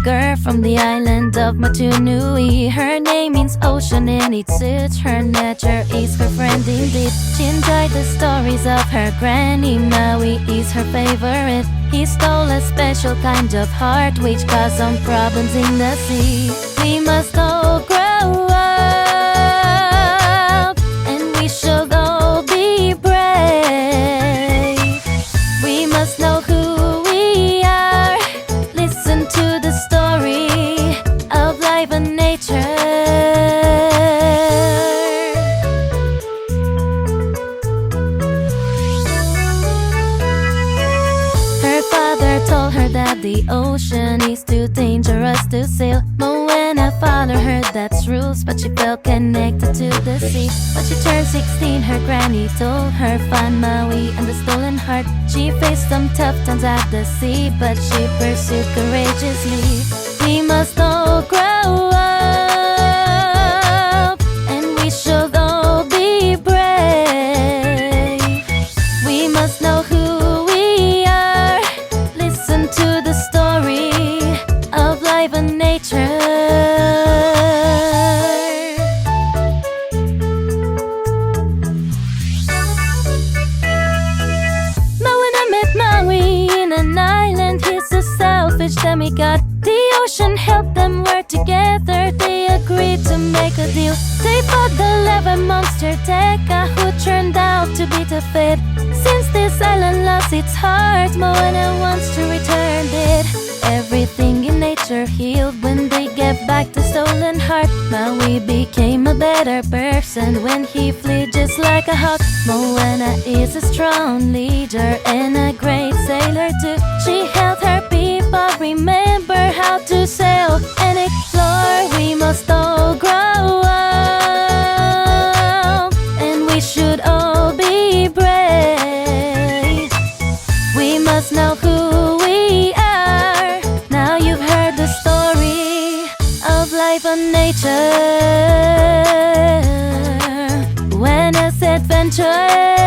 girl from the island of Matunui. Her name means ocean and it suits her nature, is her friend indeed. She enjoyed the stories of her granny. Maui is her favorite. He stole a special kind of heart which caused some problems in the sea. We must all grow up and we should all be brave. We must know who we are. Listen to the story of life and nature. Told her that the ocean is too dangerous to sail. Moana followed her dad's rules, but she felt connected to the sea. When she turned 16, her granny told her find Maui and the stolen heart. She faced some tough times at the sea, but she pursued courageously. We must all grow up and we should all be brave. We must know who we are. Listen to the story of life and nature. Moana met Maui in an island. He's a selfish demigod. The ocean helped them work together. They agreed to make a deal. They fought the lava monster Teka, who turned out to be the fate. Since this island lost its heart, Moana wants to return it. Everything in nature healed when they get back the stolen heart. Maui became a better person when he flew just like a hawk. Moana is a strong leader and a great sailor too. She helped her people remember how to sail and explore. We must all grow up and we should all be brave. We must know who we are. Now you've heard the story of life and nature. Moana's adventure.